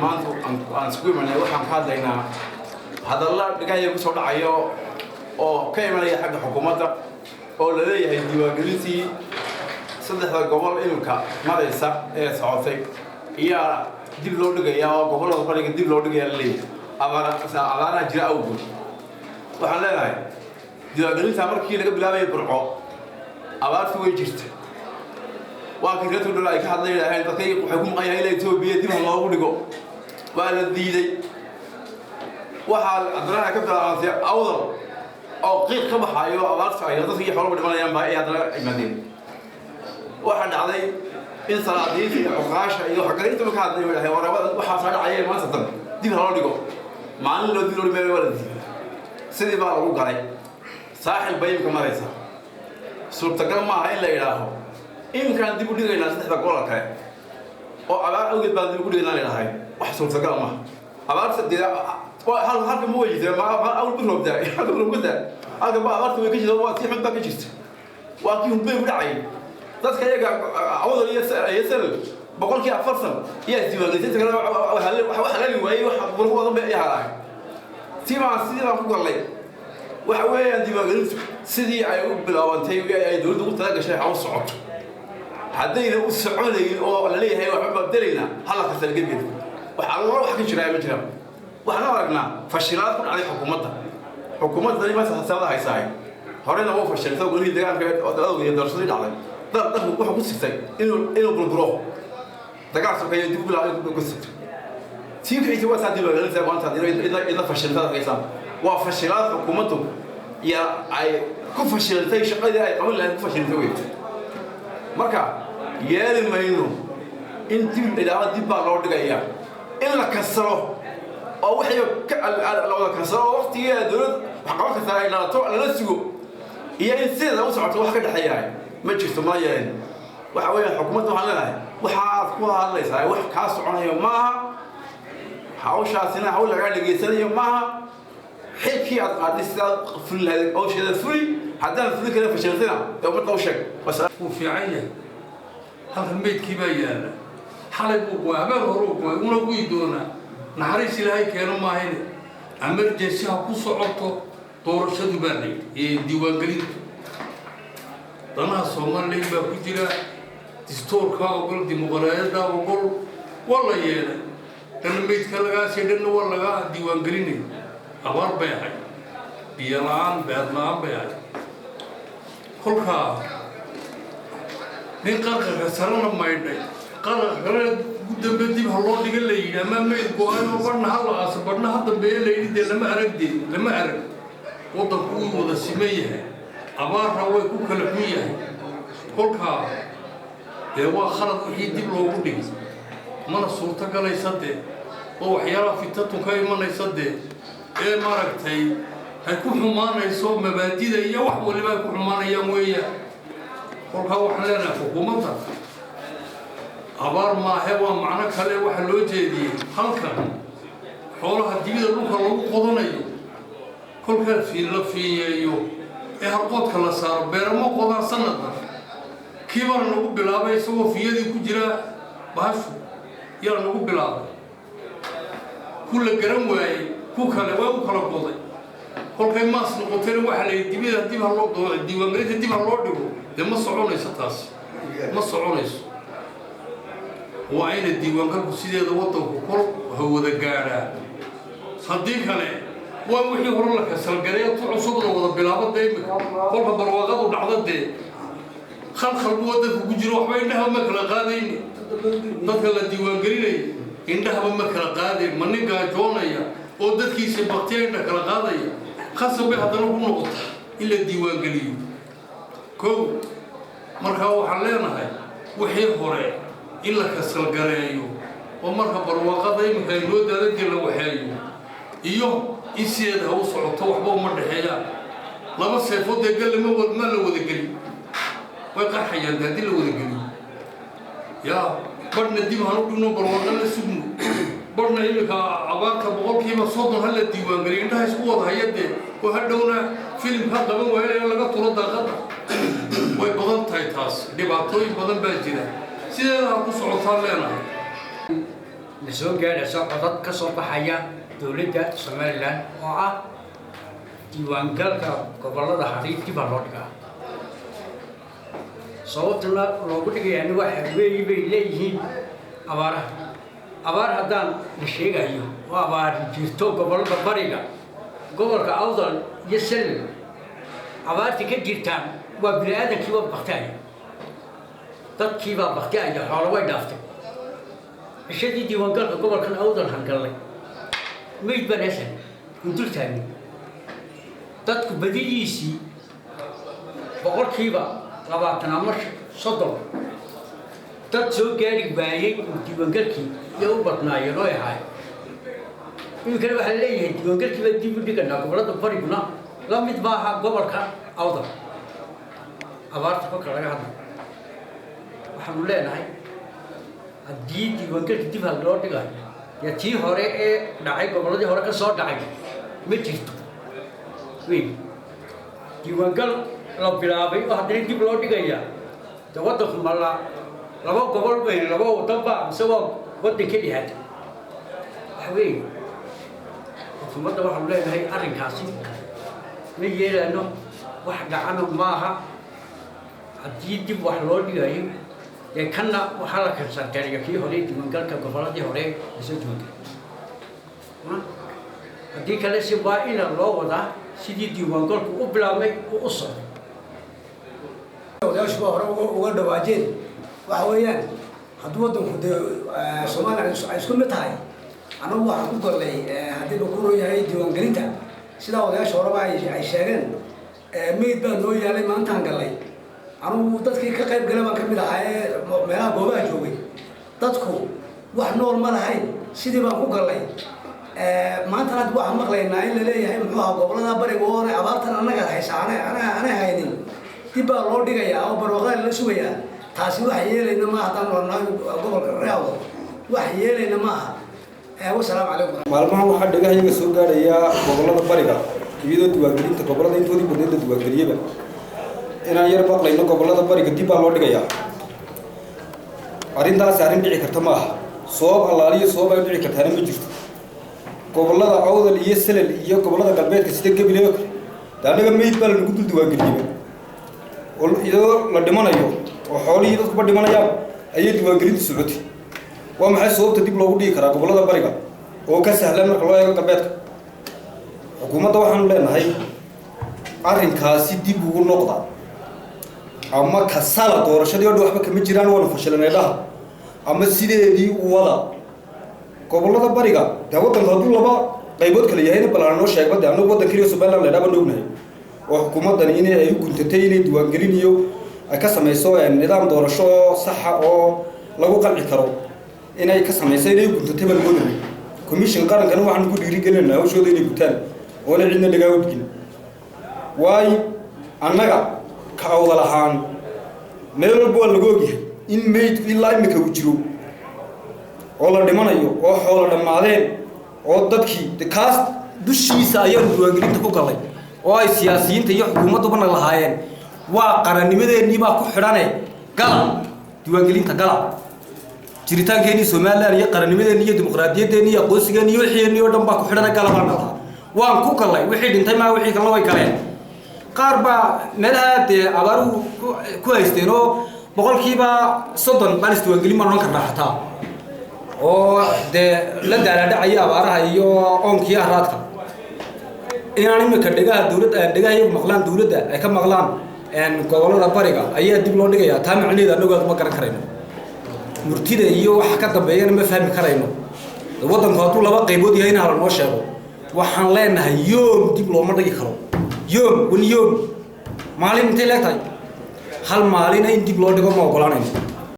maanta aan isku imanay waxaan ka hadlaynaa hadalla dhigaya ku soo dhacayo oo ka imanaya xagga xukuumadda oo la leeyahay diiwaangelintii saddexda gobol imika maraysa ee socotay iyaa dib loo dhigayaa oo gobollada bariga dib loo dhigayaa la leeyahay abaaraha jira awgood waxaan leenahay diiwaangelinta markii laga bilaabayay burco abaartu way jirta waa kii reer ay ka hadlayeen dadkay waxay ku maqayaan ilaa Itoobiya dib loogu dhigo waa la diiday waxa adraha ka bilaabantay awdal oo qiiq ka baxayo abaarta ay dadkii xoolo dhimanayaan baa ay hadana imaadeen waxa dhacday in salaadiinta iyo xuqaasha iyo xaqaynta marka hadlay waxay warabada waxa soo dhacay maanta tan dib loo dhigo maalin loo dilo meel wala sidii baa lagu galay saaxil bayimka maraysa suurtagal ma aha in la yiraahdo imkaan dib u dhigaynaa saddexda gobol kale oo abaar awgeed baa dib u dhigaynaa leedahay wax suurtagal ma abaarta halka ma weydiisay ma awal ku roobdaa halka lagu daa halka ba abaarta way ka jirtaa waa si xun baa ka jirta waa kii hubay u dhacay dadka iyaga awdal iyo sal boqolkii 40 iyo diiwaangelinta kale wax la waayay wax bulshada bay yahay tima sidii ku galay waxa weeyaan diiwaangelintu sidii ay u bilaawantay ay dawladdu u talagashay hawl socoto haddayna u soconayn oo la leeyahay waxa badalina hala ka salgeeyay waxa wax ka jira ma jiraan waxaan aragnaa fashilaad ku dhacay xukuumadda ma saxsaada haysaay horena oo fashiltay gurihii deegaanka oo dadku iyo darsadii dhacday dadku waxa ku sitay inuu burburo dagaal soo dib bilaabay ku sitay tiibkiisa waa saadi loo leeyahay maanta ila fashiltada haysan waa fashilaad xukuumaddu ya ay ku fashiltay shaqadii ay qaban lahayd ku fashiltay way marka yeeli mayno in dib baa loo dhigayaa in la kasro oo wixii la wada kasro waqtigeeda dawlad wax qaban kartaa ay dhalato lala sugo iyo in sida u socoto wax ka dhaxeeya ma jirto ma yeelin waxa weeye xukuumaddu waxaan leenahay waxaad ku hadlaysaa wax ka soconayo maaha hawshaasina hawl laga dhageysanayo maaha xilkii aad qaadistaa fulay oo sheeda fulay haddana fulay kale fashiltana dawladda u sheeg uu fiican yahay halka meedkii baa yaala xalay buu waabal hore una ku doona naxariis ilaahay keeno maahin emergency ha ku socoto doorashadu baanay ee diiwaangelintu danaha Soomaaliya baa ku jira distoorka ogol dimuqraadiyadda ogol wala yeelay tan meedka laga sheedana wala laga diiwaangelinay abaar bay ahay biyalaan beedlaan bay ahay kolka nin qarqarka sarana maydhay qarqarka dambe dib loo dhigan leeyahay ama meed go'aan oo barna hal asbarna hadda bee leeyahay lama arag wadanku uu wada simeeyahay abaarna way ku kala xun yahay kolka waa khalad wixii dib loogu dhigay mana suurtagelaysa oo waxyaalaha fitatu ka imanaysa ee maragtay ay ku xumaanayso mabaadida iyo wax waliba ku xumaanayaan weeyaan kolka waxaan leenahay xukuumadda abaar maahe waa macno kale waxa loo jeediyay halkan xoolaha dibida dhulka lagu qodanayo kolka la fiiyeeyo ee harqoodka la saaro beeramo qodaan sanadka kiibar lagu bilaabay isagoo fiiyadii ku jira baashu yaa lagu bilaabay kula garan waayay ku kale waa u kala qoday kolkay maas noqotay waxa la dibida dib loo doodo diiwaangelinta dib loo dhigo ma soconayso taas ma soconayso waa in diiwaangalku sideeda wadanku kor hawada gaadhaa haddii kale waa wixii hore la kasal galay oo cusub la wada bilaabo imika kolka barwaaqadu dhacda khalkhal wadada ku jiro waxba indhaha ma kala qaadayn dadka la diiwaangelinay indhaha ma kala qaadayn man gaajoonaya oo dadkiisa baqtiyayna kala qaadaya khasab hadana ku noqota ila diiwaangeliyo koow marka waxaan leenahay wixii hore in la kasal gareeyo oo marka barwaaqada imika loo daadadii la waxeeyo iyo isiyeed ha u socoto waxba uma dhaxeeyaan laba seefood ee gal ma la wada geli way qarxayaan hadii la wada geli yaa badna dib hanu dhino barwaaqada la sugno badna imika abaarta boqolkiiba 30 hal la diiwaangeliyo inta isku wada hayade oo hadhowna film ka qaban waayay laga turo daaqada way badan tahay taas dhibaatooyin badan baa jira sideeda ku socotaan leenahay لسوق جالس سقطت كسوق حياة دولة سوماليلاند diiwaan galka gobolada xariirti baa loo dhigaa sababtuna loogu dhigayaan waxa weey bay leeyihiin abaar haddaan la sheegayo waa abaar jirto gobolada bariga gobolka awdal iyo sel abaarti ka jirtaan waa bini'aadankii waa baqtaaya dadkii baa baqtaaya xoolo way dhaaftay ishadii diiwaan galka gobolkan awdal hangalay meyd baan asan indul taagay dadku badidiisii boqolkiiba 20 ama 30 dad soo gaari waayay diiwaangalkii iyo u badnaayeen oo yahay inkana waxa leeyahay diiwaangalkii baa dib u dhigana gobolada bariguna la mid baaha gobolka awdal abaarta ka laga hadlo waxaan leenahay haddii diiwaangalkii dib loo dhigayo ya tii hore ee dhacay goboladii hore ka soo dhacay ma jirto diiwaangal la bilaabay oo haddana dib loo dhigaya waddanku mala laba gobol weyn laba waddanba mise waa waddan keliya hadda waxa weeye xukuumadda waxaanu leenahay arrinkaasi ma yeelano wax dhacana maaha haddii dib wax loo dhigayo dee kanna waxaa la kansarteeya kii hore diiwaangalka goboladii hore lasoo joogay haddii kale si waa ina loo wadaa sidii diiwaangalku u bilaabmay u socday odayaashu hore uga dhawaajeen waxa weeyaan hadduu waddanku dee Soomaaliya ay isku mid tahay anagu waxaan ku galnay haddii uu ku yahay diiwaangelinta sidaa odayaashu horeba ay sheegeen meyd baa noo yaalay maantaan galnay anigu dadkii ka qayb galay baan ka mid ahaa meelaha goobaha joogay dadku wax nool ma lahayn sidii baan ku galnay maanta aad waxaan maqlaynaa in la leeyahay muxuu ahaa gobolada bariga oo abaartan anaga haysa ana haynin dib baa loo dhigayaa oo barwaaqada la sugayaa taasi wax yeelayna ma haddaan warnaa gobolka reewdo wax yeelayna ma aha wassalaamu calaykum maalmahan waxaa dhagahayaga soo gaadhaya gobolada bariga iyadoo diiwaangelinta gobolada intoodii badneed la diiwaangeliyaba inaan yar maqlayno gobolada bariga dib baa loo dhigayaa arrintaasi arrin dhici karta ma aha sabab allaaliyo sabab ay dhici kartaana ma jirto gobolada awdal iyo salal iyo gobolada galbeedka sida gabiley oo kale anaga meyd baa lagu dul diiwaangeliyay oo iyadoo la dhimanayo oo xoolihii dadku ba dhimanayaan ayay diiwaangelintu socotay waa maxay sababta dib loogu dhigi karaa gobolada bariga oo ka sahlan marka loo eego galbeedka xukuumadda waxaanu leenahay arrinkaasi dib ugu noqda ama kasala doorashadii oo waxba kama jiraan waana fashilanay dhaha ama sideedii u wada gobolada bariga daa waddanka hadduu laba qaybood kale yahayna balaan noo sheegba anagu waddan keliya Somaliland la dhaban ognahay oo xukuumaddani inay ay u guntatay inay diiwaangelin iyo ay ka samayso nidaam doorasho sax ah oo lagu qalci karo inay ka samayso inay u guntatay baan ognahay commission qarankana waxaan ku dhiirigelinaynaa hawshooda inay gutaan oo la cidna laga wadgin waay annaga ka awdal ahaan meel walba waa lagu ogyahay in meyd ilaa imika uu jiro oo la dhimanayo oo xoolo dhamaadeen oo dadkii kaas dushiisa ayaan diiwaangelinta ku galay oo ay siyaasiyiinta iyo xukuumadduba lahaayeen waa qarannimadeennii baa ku xidhane gala diiwaangelinta gala jiritaankeenii Somaliland iyo qarannimadeennii iyo dimuqraadiyadeennii iyo aqoonsigeennii iyo wixii oo dhan baa ku xidhane gala baan dhahaa waan ku galay wixii dhintay ma wixii kale way galeen qaar baa meelaha dee abaaru ku haysteen oo boqolkiiba 30 baan isdiiwaangelin ma noqon karnaa xataa oo dee la daalaadhacaya abaaraha iyo oonkii haraadka inaan imika dhegaha iyagu maqlaan dawladda ay ka maqlaan gobolada bariga ayaa dib loo dhigayaa taa macnaheeda anagu aad ma garan karayno murtida iyo waxa ka dambeeyana ma fahmi karayno waddanku hadduu laba qaybood yahay in hala noo sheego waxaan leenahay yoom dib looma dhigi karo yoom maalin intay leegtahay hal maalina in dib loo dhigo ma ogolaanayno